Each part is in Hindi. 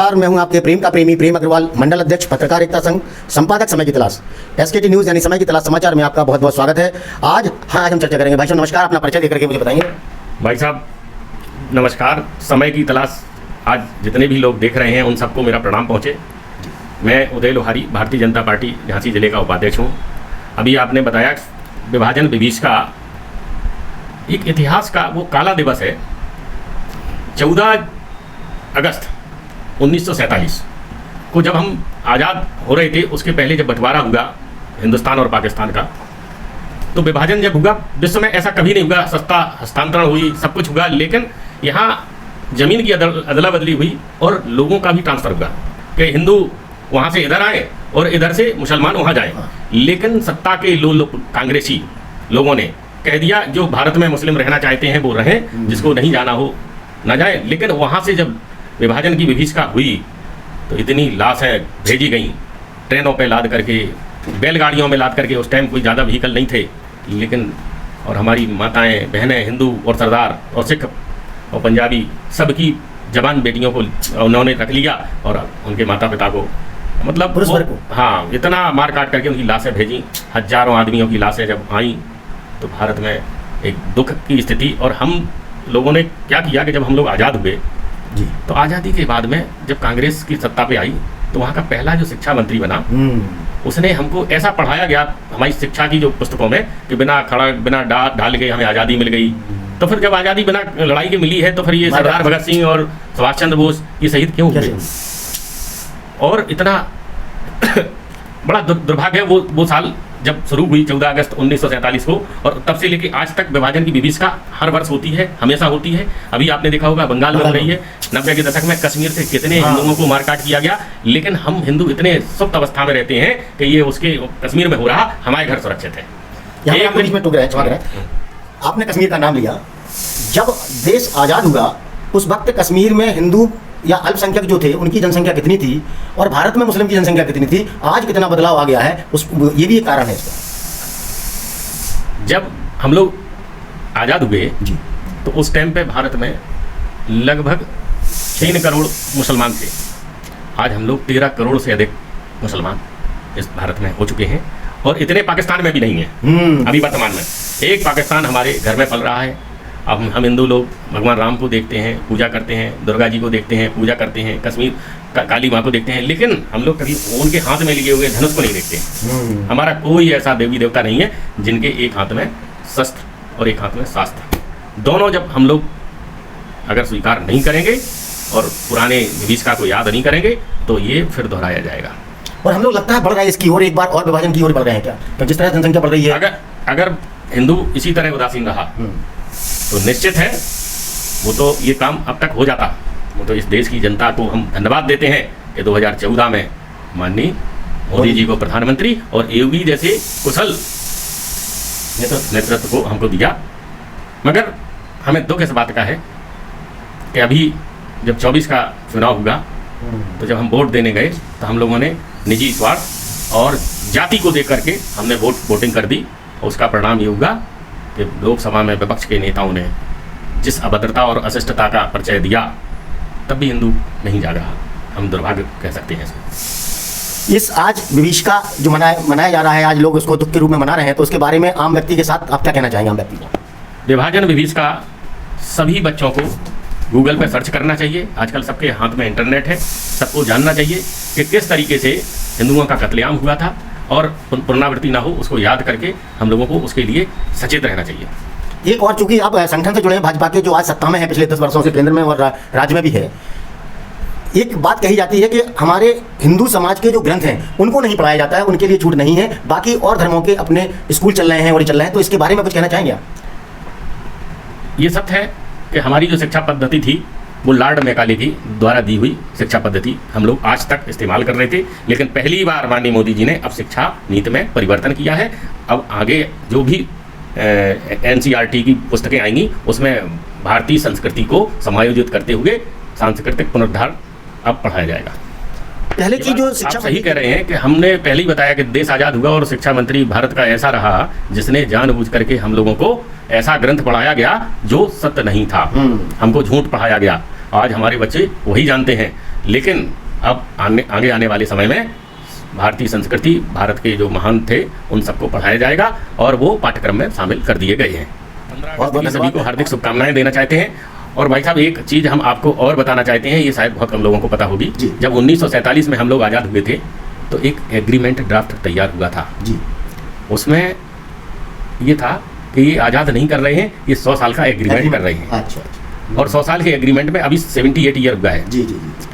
नमस्कार, मैं हूं आपके प्रेम का प्रेमी प्रेम अग्रवाल, मंडल अध्यक्ष पत्रकार एकता संघ, संपादक समय की तलाश, एसकेटी न्यूज़ यानी समय की तलाश समाचार में आपका बहुत बहुत स्वागत है। आज हम चर्चा करेंगे। भाई साहब नमस्कार, अपना परिचय देकर के मुझे बताएंगे। भाई साहब नमस्कार, समय की तलाश आज जितने भी लोग देख रहे हैं उन सबको मेरा प्रणाम पहुँचे। मैं उदय लोहारी, भारतीय जनता पार्टी झांसी जिले का उपाध्यक्ष हूँ। अभी आपने बताया विभाजन विभीष का एक इतिहास का वो काला दिवस है। 14 अगस्त 1947 को जब हम आज़ाद हो रहे थे, उसके पहले जब बंटवारा हुआ हिंदुस्तान और पाकिस्तान का, तो विभाजन जब हुआ विश्व में ऐसा कभी नहीं हुआ। सत्ता हस्तांतरण हुई, सब कुछ हुआ, लेकिन यहाँ ज़मीन की अदला बदली हुई और लोगों का भी ट्रांसफ़र हुआ कि हिंदू वहाँ से इधर आए और इधर से मुसलमान वहाँ जाए। लेकिन सत्ता के कांग्रेसी लोगों ने कह दिया जो भारत में मुस्लिम रहना चाहते हैं वो रहें, जिसको नहीं जाना हो ना जाए। लेकिन वहाँ से जब विभाजन की विभीषिका हुई तो इतनी लाशें भेजी गई ट्रेनों पे लाद करके, बैलगाड़ियों में लाद करके। उस टाइम कोई ज़्यादा व्हीकल नहीं थे, लेकिन और हमारी माताएं बहनें हिंदू और सरदार और सिख और पंजाबी सबकी जवान बेटियों को उन्होंने रख लिया और उनके माता पिता को मतलब हाँ इतना मार काट करके उनकी लाशें भेजी। हजारों आदमियों की लाशें जब आई तो भारत में एक दुख की स्थिति। और हम लोगों ने क्या किया कि जब हम लोग आज़ाद हुए जी, तो आज़ादी के बाद में जब कांग्रेस की सत्ता पे आई तो वहाँ का पहला जो शिक्षा मंत्री बना, उसने हमको ऐसा पढ़ाया गया हमारी शिक्षा की जो पुस्तकों में कि बिना खड़ा बिना ढाल के हमें आज़ादी मिल गई। तो फिर जब आज़ादी बिना लड़ाई के मिली है तो फिर ये सरदार भगत सिंह और सुभाष चंद्र बोस ये शहीद क्यों हुए? और इतना बड़ा दुर्भाग्य है वो साल जब शुरू हुई 14 अगस्त 1947 को, और तब से लेके आज तक विभाजन की विभीषिका हर वर्ष होती है, हमेशा होती है। अभी आपने देखा होगा बंगाल में हो रही है। 90 के दशक में कश्मीर से कितने हिंदुओं को मारकाट किया गया, लेकिन हम हिंदू इतने सुप्त अवस्था में रहते हैं कि ये उसके कश्मीर में हो रहा, हमारे घर सुरक्षित है। आपने कश्मीर का नाम लिया। जब देश आज़ाद हुआ उस वक्त कश्मीर में हिंदू या अल्पसंख्यक जो थे उनकी जनसंख्या कितनी थी और भारत में मुस्लिम की जनसंख्या कितनी थी? आज कितना बदलाव आ गया है, ये भी एक कारण है इसका। जब हम लोग आज़ाद हुए जी, तो उस टाइम पे भारत में लगभग 3 करोड़ मुसलमान थे। आज हम लोग 13 करोड़ से अधिक मुसलमान इस भारत में हो चुके हैं, और इतने पाकिस्तान में भी नहीं है। अभी वर्तमान में एक पाकिस्तान हमारे घर में पल रहा है। अब हम हिंदू लोग भगवान राम को देखते हैं, पूजा करते हैं, दुर्गा जी को देखते हैं, पूजा करते हैं, कश्मीर काली माँ को देखते हैं, लेकिन हम लोग कभी उनके हाथ में लिए हुए धनुष को नहीं देखते। हमारा कोई ऐसा देवी देवता नहीं है जिनके एक हाथ में शस्त्र और एक हाथ में शास्त्र। दोनों जब हम लोग अगर स्वीकार नहीं करेंगे और पुराने विभीषिका को याद नहीं करेंगे तो ये फिर दोहराया जाएगा। और हम लोग लगता है बढ़ रहा है इसकी ओर, एक बार और विभाजन की ओर बढ़ रहे हैं क्या? तो जिस तरह जनसंख्या बढ़ रही है, अगर हिंदू इसी तरह उदासीन रहा तो निश्चित है वो तो ये काम अब तक हो जाता। वो तो इस देश की जनता को हम धन्यवाद देते हैं कि 2014 में माननीय मोदी जी को प्रधानमंत्री और योगी जैसे कुशल नेतृत्व को हमको दिया। मगर हमें दुख इस बात का है कि अभी जब 24 का चुनाव हुआ तो जब हम वोट देने गए तो हम लोगों ने निजी स्वार्थ और जाति को देख करके हमने वोटिंग कर दी। उसका परिणाम ये हुआ कि लोकसभा में विपक्ष के नेताओं ने जिस अभद्रता और अशिष्टता का परिचय दिया, तब भी हिंदू नहीं जागा। हम दुर्भाग्य कह सकते हैं इसको। इस आज विभीषिका जो मनाया जा रहा है, आज लोग उसको दुख के रूप में मना रहे हैं, तो उसके बारे में आम व्यक्ति के साथ आप क्या कहना चाहेंगे? आम व्यक्ति को विभाजन विभीषिका सभी बच्चों को गूगल पे सर्च करना चाहिए। आजकल सबके हाथ में इंटरनेट है, सबको जानना चाहिए कि किस तरीके से हिंदुओं का कत्लेआम हुआ था और पुनरावृत्ति ना हो, उसको याद करके हम लोगों को उसके लिए सचेत रहना चाहिए। एक और चूंकि आप संगठन से जुड़े हैं, भाजपा के जो आज सत्ता में है, पिछले 10 वर्षों से केंद्र में और राज्य में भी है, एक बात कही जाती है कि हमारे हिंदू समाज के जो ग्रंथ हैं उनको नहीं पढ़ाया जाता है, उनके लिए छूट नहीं है, बाकी और धर्मों के अपने स्कूल चल रहे हैं और चल रहे हैं। तो इसके बारे में कुछ कहना चाहेंगे आप? ये सत्य है कि हमारी जो शिक्षा पद्धति थी वो लॉर्ड मैकाले की द्वारा दी हुई शिक्षा पद्धति हम लोग आज तक इस्तेमाल कर रहे थे, लेकिन पहली बार माननीय मोदी जी ने अब शिक्षा नीति में परिवर्तन किया है। अब आगे जो भी NCERT की पुस्तकें आएंगी उसमें भारतीय संस्कृति को समायोजित करते हुए सांस्कृतिक पुनरुद्धार अब पढ़ाया जाएगा। पहले की जो शिक्षा, आप सही कह रहे हैं कि हमने पहले ही बताया कि देश आज़ाद हुआ और शिक्षा मंत्री भारत का ऐसा रहा जिसने जानबूझ करके हम लोगों को ऐसा ग्रंथ पढ़ाया गया जो सत्य नहीं था, हमको झूठ पढ़ाया गया। आज हमारे बच्चे वही जानते हैं। लेकिन अब आगे आने वाले समय में भारतीय संस्कृति, भारत के जो महान थे उन सबको पढ़ाया जाएगा और वो पाठ्यक्रम में शामिल कर दिए गए हैं। 15 अगस्त की सभी को हार्दिक शुभकामनाएं देना चाहते हैं। और भाई साहब, एक चीज़ हम आपको और बताना चाहते हैं, ये शायद बहुत कम लोगों को पता होगी। जब 1947 में हम लोग आज़ाद हुए थे तो एक एग्रीमेंट ड्राफ्ट तैयार हुआ था जी। उसमें ये था कि ये आज़ाद नहीं कर रहे हैं, ये 100 साल का एग्रीमेंट कर रहे हैं। अच्छा। और 100 साल के एग्रीमेंट में अभी 78 ईयर हुआ है। जी जी जी।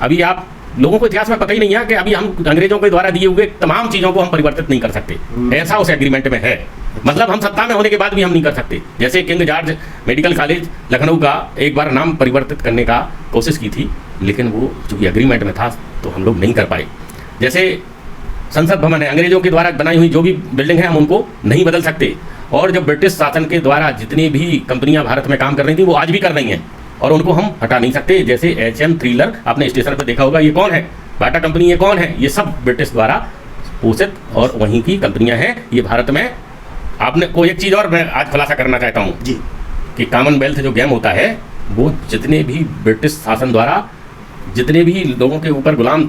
अभी आप लोगों को इतिहास में पता ही नहीं है कि अभी हम अंग्रेजों के द्वारा दिए हुए तमाम चीज़ों को हम परिवर्तित नहीं कर सकते, ऐसा उस एग्रीमेंट में है। मतलब हम सत्ता में होने के बाद भी हम नहीं कर सकते। जैसे king George medical college Lucknow का एक बार नाम परिवर्तित करने का कोशिश की थी, लेकिन वो चूंकि एग्रीमेंट में था तो हम लोग नहीं कर पाए। जैसे संसद भवन है, अंग्रेजों के द्वारा बनाई हुई जो भी बिल्डिंग है हम उनको नहीं बदल सकते। और जब ब्रिटिश शासन के द्वारा जितनी भी कंपनियां भारत में काम कर रही थी वो आज भी कर रही हैं और उनको हम हटा नहीं सकते। जैसे HM थ्रिलर आपने स्टेशन पर देखा होगा, ये कौन है? बाटा कंपनी, ये कौन है? ये सब ब्रिटिश द्वारा पोषित और वहीं की कंपनियां हैं। ये भारत में आपने कोई एक चीज़ और मैं आज खुलासा करना चाहता हूँ जी, कि कॉमनवेल्थ जो गेम होता है वो जितने भी ब्रिटिश शासन द्वारा जितने भी लोगों के ऊपर गुलाम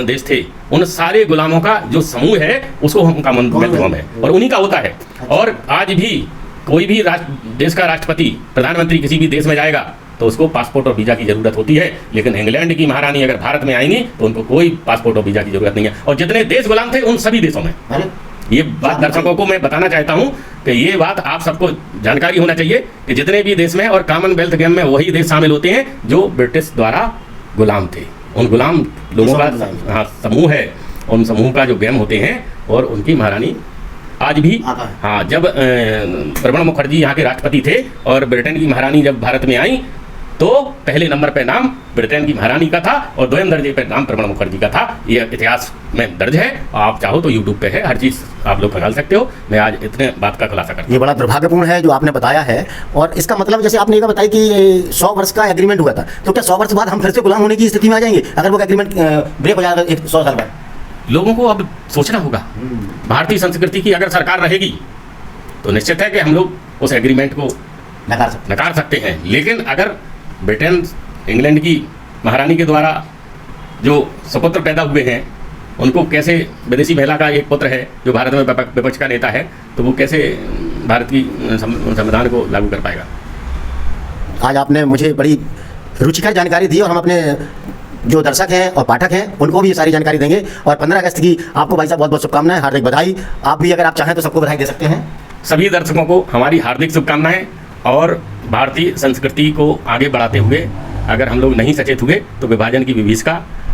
देश थे उन सारे गुलामों का जो समूह है उसको हम कॉमनवेल्थ गेम है और उन्हीं का होता है। और आज भी कोई भी देश का राष्ट्रपति, प्रधानमंत्री किसी भी देश में जाएगा तो उसको पासपोर्ट और वीज़ा की ज़रूरत होती है। लेकिन इंग्लैंड की महारानी अगर भारत में आएंगी तो उनको कोई पासपोर्ट और वीज़ा की ज़रूरत नहीं है। और जितने देश गुलाम थे उन सभी देशों में, ये बात दर्शकों को मैं बताना चाहता हूँ कि ये बात आप सबको जानकारी होना चाहिए कि जितने भी देश में और कॉमनवेल्थ गेम में वही देश शामिल होते हैं जो ब्रिटिश द्वारा गुलाम थे। उन गुलाम लोगों का समूह है, उन समूह का जो गेम होते हैं। और उनकी महारानी आज भी, हाँ, जब प्रणब मुखर्जी यहाँ के राष्ट्रपति थे और ब्रिटेन की महारानी जब भारत में आई तो पहले नंबर पे नाम ब्रिटेन की महारानी का था और 2वें दर्जे पे नाम प्रणब मुखर्जी का था। ये इतिहास में दर्ज है। आप चाहो तो यूट्यूब पे है, हर चीज़ आप लोग खंगाल सकते हो। मैं आज इतने बात का खुलासा करता हूँ। ये बड़ा दुर्भाग्यपूर्ण है जो आपने बताया है। और इसका मतलब जैसे आपने ये बताया कि 100 वर्ष का एग्रीमेंट हुआ था, तो क्या 100 वर्ष बाद हम फिर से गुलाम होने की स्थिति में आ जाएंगे अगर वो एग्रीमेंट ब्रेक हो जाएगा 100 साल बाद? लोगों को अब सोचना होगा। भारतीय संस्कृति की अगर सरकार रहेगी तो निश्चित है कि हम लोग उस एग्रीमेंट को नकार सकते हैं। लेकिन अगर ब्रिटेन, इंग्लैंड की महारानी के द्वारा जो सुपुत्र पैदा हुए हैं उनको कैसे, विदेशी महिला का एक पुत्र है जो भारत में विपक्ष का नेता है, तो वो कैसे भारत की संविधान को लागू कर पाएगा? आज आपने मुझे बड़ी रुचिकर जानकारी दी और हम अपने जो दर्शक हैं और पाठक हैं उनको भी ये सारी जानकारी देंगे। और 15 अगस्त की आपको भाई साहब बहुत बहुत शुभकामनाएं, हार्दिक बधाई। आप भी अगर आप चाहें तो सबको बधाई दे सकते हैं। सभी दर्शकों को हमारी हार्दिक शुभकामनाएं। और भारतीय संस्कृति को आगे बढ़ाते हुए अगर हम लोग नहीं सचेत हुए तो विभाजन की विभीषिका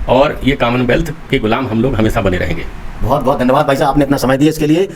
और ये कॉमनवेल्थ के गुलाम हम लोग हमेशा बने रहेंगे। बहुत बहुत धन्यवाद भाई साहब, आपने अपना समय दिया इसके लिए।